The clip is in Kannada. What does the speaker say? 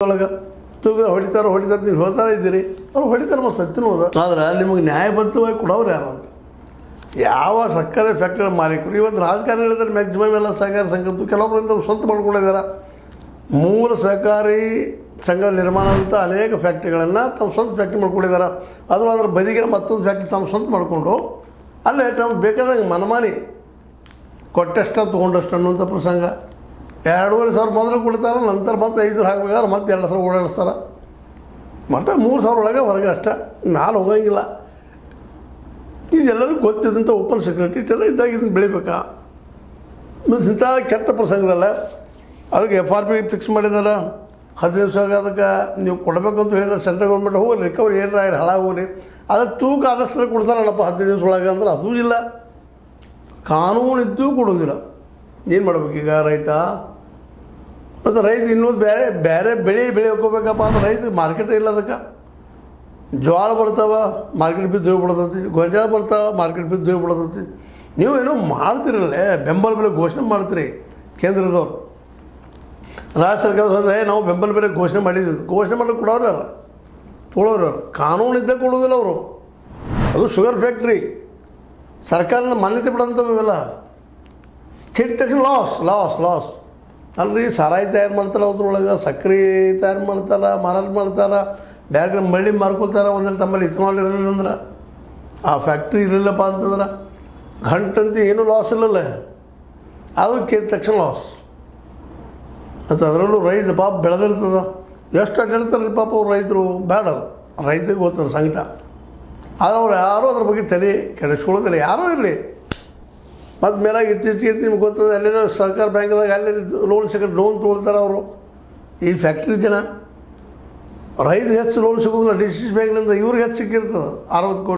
ಒಳಗೆ ತೂಗ ಹೊಡಿತಾರೆ ನೀವು ಹೇಳ್ತಾ ಇದ್ದೀರಿ ಅವ್ರು ಹೊಡಿತಾರೆ ಮತ್ತು ಸತ್ಯನೂ ಅದ. ಆದ್ರೆ ನಿಮಗೆ ನ್ಯಾಯಬದ್ಧವಾಗಿ ಕೊಡೋರು ಯಾರು ಅಂತ ಯಾವ ಸಕ್ಕರೆ ಫ್ಯಾಕ್ಟ್ರಿ ಮಾಲೀಕರು ಇವತ್ತು ರಾಜಕಾರಣಿಗಳಿದ್ದಾರೆ ಮ್ಯಾಕ್ಸಿಮಮ್ ಎಲ್ಲ ಸಹಕಾರಿ ಸಂಘದ್ದು ಕೆಲವೊಬ್ಬರಿಂದ ಸ್ವಂತ ಮಾಡ್ಕೊಂಡಿದ್ದಾರೆ. ಮೂಲ ಸಹಕಾರಿ ಸಂಘದ ನಿರ್ಮಾಣ ಅಂತ ಅನೇಕ ಫ್ಯಾಕ್ಟ್ರಿಗಳನ್ನು ತಮ್ಮ ಸ್ವಂತ ಫ್ಯಾಕ್ಟ್ರಿ ಮಾಡ್ಕೊಂಡಿದ್ದಾರೆ. ಅದ್ರ ಬದಿಗೆ ಮತ್ತೊಂದು ಫ್ಯಾಕ್ಟ್ರಿ ತಮ್ಮ ಸ್ವಂತ ಮಾಡಿಕೊಂಡು ಅಲ್ಲೇ ತಮ್ಮ ಬೇಕಾದಂಗೆ ಮನಮಾನಿ ಕೊಟ್ಟಷ್ಟ ತೊಗೊಂಡಷ್ಟು ಅನ್ನುವಂಥ ಪ್ರಸಂಗ. 2,500 ಮೊದಲು ಕೊಡ್ತಾರೆ, ನಂತರ ಮತ್ತೆ 5 ಹಾಕ್ಬೇಕಾದ್ರೆ ಮತ್ತೆ 2,000 ಓಡಾಡಿಸ್ತಾರೆ. ಮತ್ತೆ 3,000 ಒಳಗೆ ಹೊರಗೆ ಅಷ್ಟೇ, ಮ್ಯಾಲೆ ಹೋಗಂಗಿಲ್ಲ. ಇದೆಲ್ಲರಿಗೂ ಗೊತ್ತಿದ್ದಂಥ ಓಪನ್ ಸೆಕ್ರೆಟರಿ ಇಟ್ಟೆಲ್ಲ ಇದ್ದಾಗ ಇದನ್ನು ಬೆಳಿಬೇಕಾ? ಮತ್ತು ಇಂಥ ಕೆಟ್ಟ ಪ್ರಸಂಗದಲ್ಲ ಅದಕ್ಕೆ FRP ಫಿಕ್ಸ್ ಮಾಡಿದಾರೆ. 15 ದಿವಸ ಅದಕ್ಕೆ ನೀವು ಕೊಡಬೇಕಂತ ಹೇಳಿದ್ರೆ ಸೆಂಟ್ರಲ್ ಗೌರ್ಮೆಂಟ್ ಹೋಗಲಿ ರಿಕವರಿ ಏನಾರ ಹಾಳಾಗಿ ಹೋಗಲಿ, ಅದ್ರ ತೂಕ ಆದಷ್ಟು ಕೊಡ್ತಾರಲ್ಲಪ್ಪ 15 ದಿವಸ ಒಳಗೆ ಅಂದ್ರೆ ಅದೂ ಇಲ್ಲ. ಕಾನೂನು ಇದ್ದೂ ಕೊಡೋದಿಲ್ಲ. ಏನು ಮಾಡ್ಬೇಕೀಗ ರೈತ? ಮತ್ತು ರೈತ ಇನ್ನೊಂದು ಬೇರೆ ಬೆಳೆ ಹೋಗ್ಬೇಕಪ್ಪ ಅಂದ್ರೆ ರೈತ ಮಾರ್ಕೆಟ್ ಇಲ್ಲ. ಅದಕ್ಕೆ ಜೋಳ ಬರ್ತಾವೆ ಮಾರ್ಕೆಟ್ ಬಿದ್ದು ಹೋಗ್ಬಿಡ್ತೈತಿ, ಗೊಂಜಾಳ ಬರ್ತಾವೆ ಮಾರ್ಕೆಟ್ ಬಿದ್ದು ಹೋಗ್ಬಿಡ್ತೈತಿ. ನೀವು ಏನೋ ಮಾಡ್ತಿರಲ್ಲೇ ಬೆಂಬಲ ಬೆಲೆ ಘೋಷಣೆ ಮಾಡ್ತೀರಿ ಕೇಂದ್ರದವ್ರು. ರಾಜ್ಯ ಸರ್ಕಾರದ ನಾವು ಬೆಂಬಲ ಬೆಲೆ ಘೋಷಣೆ ಮಾಡಿದ್ದೀವಿ, ಘೋಷಣೆ ಮಾಡಕ್ಕೆ ಕೊಡೋರು ಅಲ್ಲ, ತೊಗೊಳೋರು ಕಾನೂನು ಇದ್ದಾಗ ಕೊಡೋದಿಲ್ಲ ಅವರು. ಅದು ಶುಗರ್ ಫ್ಯಾಕ್ಟ್ರಿ ಸರ್ಕಾರದ ಮಾನ್ಯತೆ ಬಿಡೋಂಥವೆಲ್ಲ ಕೆಟ್ಟ ತಕ್ಷಣ ಲಾಸ್ ಅಲ್ರಿ. ಸಾರಾಯಿ ತಯಾರು ಮಾಡ್ತಾರೆ, ಅದ್ರೊಳಗೆ ಸಕ್ಕರೆ ತಯಾರು ಮಾಡ್ತಾರೆ, ಮಾರಾಟ ಮಾಡ್ತಾರೆ, ಬೇರೆ ಮಳ್ಳಿ ಮಾರ್ಕೊಳ್ತಾರೆ. ಒಂದಲ್ಲಿ ತಮ್ಮಲ್ಲಿ ಇಥನಾಲ್ ಇರಲಿಲ್ಲ ಅಂದ್ರೆ ಆ ಫ್ಯಾಕ್ಟ್ರಿ ಇರಲಿಲ್ಲಪ್ಪ ಅಂತಂದ್ರೆ ಗಂಟಂತ ಏನೂ ಲಾಸ್ ಇಲ್ಲಲ್ಲ, ಅದು ಕೆಟ್ಟ ತಕ್ಷಣ ಲಾಸ್. ಮತ್ತು ಅದರಲ್ಲೂ ರೈತ ಪಾಪ ಬೆಳೆದಿರ್ತದ, ಎಷ್ಟು ಅಡ್ಡಿರ್ತಾರೆ ಪಾಪ ಅವ್ರು ರೈತರು. ಬೇಡ ರೈತರಿಗೆ ಗೊತ್ತದ ಸಂಕಟ, ಆದರೆ ಅವ್ರು ಯಾರೂ ಅದ್ರ ಬಗ್ಗೆ ತಲೆ ಕೆಡಿಸ್ಕೊಳ್ಳೋದಿಲ್ಲ, ಯಾರೂ ಇರಲಿ. ಮತ್ತು ಮೇಲಾಗಿ ಇತ್ತೀಚೆಗೆ ನಿಮ್ಗೆ ಗೊತ್ತದ ಅಲ್ಲೇನೋ ಸಹಕಾರ ಬ್ಯಾಂಕ್ದಾಗ ಅಲ್ಲಿ ಲೋನ್ ತೊಗೊಳ್ತಾರೆ ಅವರು. ಈ ಫ್ಯಾಕ್ಟ್ರಿ ಜನ ರೈತರಿಗೆ ಹೆಚ್ಚು ಲೋನ್ ಸಿಗೋದಿಲ್ಲ, DCC ಬ್ಯಾಂಕ್ನಿಂದ ಇವ್ರಿಗೆ ಹೆಚ್ಚು ಸಿಕ್ಕಿರ್ತದೆ 60 ಕೋಟಿ.